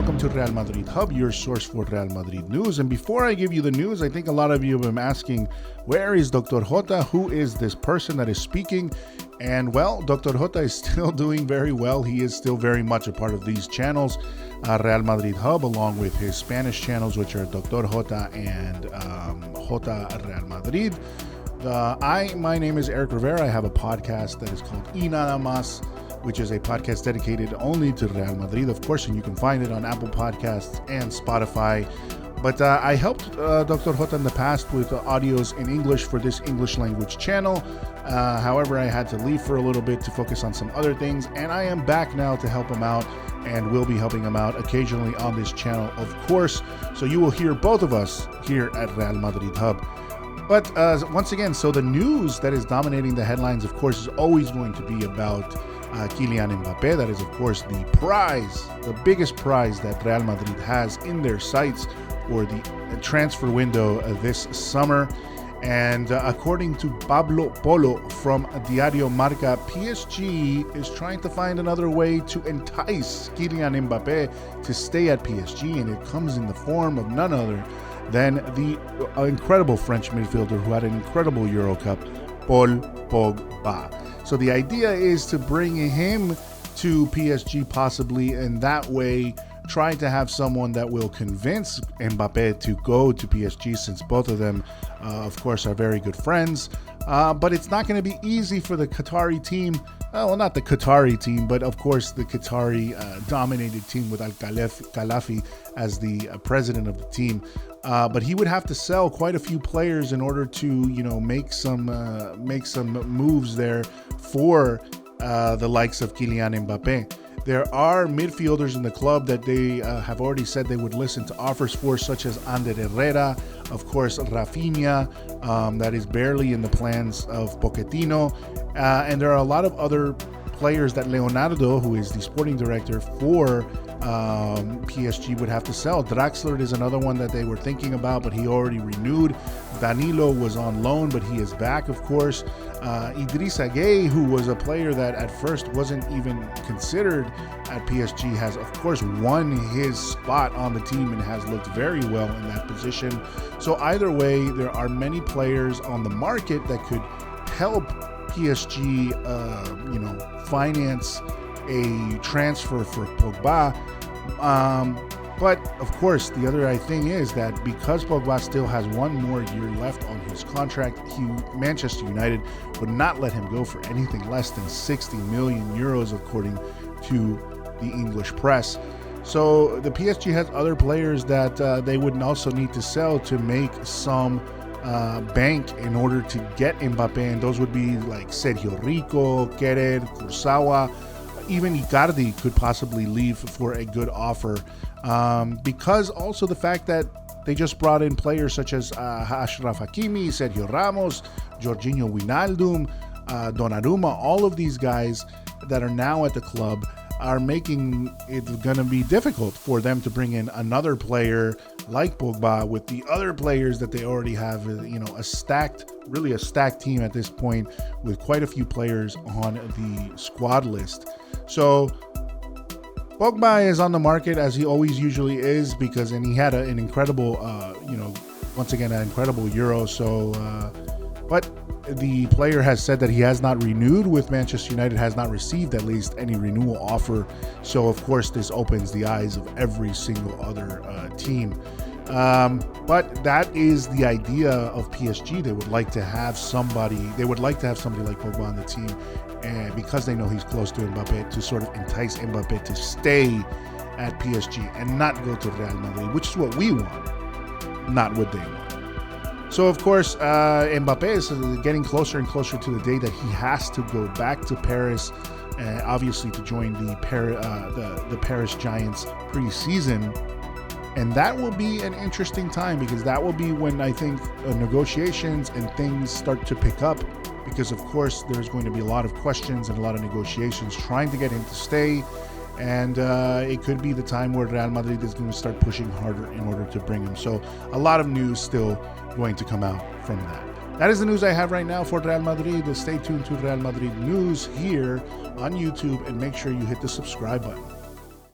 welcome to Real Madrid Hub, your source for Real Madrid news. And before I give you the news, I think a lot of you have been asking, where is Dr. Jota? Who is this person that is speaking? And well, Dr. Jota is still doing very well. He is still very much a part of these channels, Real Madrid Hub, along with his Spanish channels, which are Dr. Jota and Jota Real Madrid. My name is Eric Rivera. I have a podcast that is called Y Nada Más, which is a podcast dedicated only to Real Madrid, of course, and you can find it on Apple Podcasts and Spotify. But I helped Dr. Jota in the past with audios in English for this English language channel. However, I had to leave for a little bit to focus on some other things, and I am back now to help him out, and will be helping him out occasionally on this channel, of course. So you will hear both of us here at Real Madrid Hub. But once again, so the news that is dominating the headlines, of course, is always going to be about Kylian Mbappe. That is, of course, the prize, the biggest prize that Real Madrid has in their sights for the transfer window this summer. And according to Pablo Polo from Diario Marca, PSG is trying to find another way to entice Kylian Mbappe to stay at PSG, and it comes in the form of none other than the incredible French midfielder who had an incredible Euro Cup, Paul Pogba. So the idea is to bring him to PSG possibly, and that way try to have someone that will convince Mbappe to go to PSG, since both of them, of course, are very good friends. But it's not going to be easy for the Qatari team. Well, not the Qatari team, but of course the Qatari dominated team with Al-Khalafi as the president of the team. But he would have to sell quite a few players in order to, make some moves there for the likes of Kylian Mbappe. There are midfielders in the club that they have already said they would listen to offers for, such as Ander Herrera, of course, Rafinha, that is barely in the plans of Pochettino. And there are a lot of other players that Leonardo, who is the sporting director for PSG, would have to sell. Draxler is another one that they were thinking about, but he already renewed. Danilo was on loan, but he is back, of course. Idrissa Gueye, who was a player that at first wasn't even considered at PSG, has of course won his spot on the team and has looked very well in that position. So either way, there are many players on the market that could help PSG, finance a transfer for Pogba. But of course, the other thing is that because Pogba still has one more year left on his contract, Manchester United would not let him go for anything less than 60 million euros, according to the English press. So the PSG has other players that they would also need to sell to make some bank in order to get Mbappe, and those would be like Sergio Rico, Kerer, Kurzawa. Even Icardi could possibly leave for a good offer, because also the fact that they just brought in players such as Achraf Hakimi, Sergio Ramos, Jorginho Wijnaldum, Donnarumma. All of these guys that are now at the club are making it going to be difficult for them to bring in another player like Pogba with the other players that they already have. A stacked team at this point, with quite a few players on the squad list. So Pogba is on the market, as he always usually is, and he had an incredible, once again, an incredible Euro. So, but the player has said that he has not renewed with Manchester United, has not received at least any renewal offer. So, of course, this opens the eyes of every single other team. But that is the idea of PSG. They would like to have somebody like Pogba on the team, and because they know he's close to Mbappe, to sort of entice Mbappe to stay at PSG and not go to Real Madrid, which is what we want, not what they want. So, of course, Mbappe is getting closer and closer to the day that he has to go back to Paris, obviously to join the Paris Giants preseason. And that will be an interesting time, because that will be when I think negotiations and things start to pick up, because, of course, there's going to be a lot of questions and a lot of negotiations trying to get him to stay. And it could be the time where Real Madrid is going to start pushing harder in order to bring him. So a lot of news still going to come out from that. That is the news I have right now for Real Madrid. Stay tuned to Real Madrid news here on YouTube, and make sure you hit the subscribe button.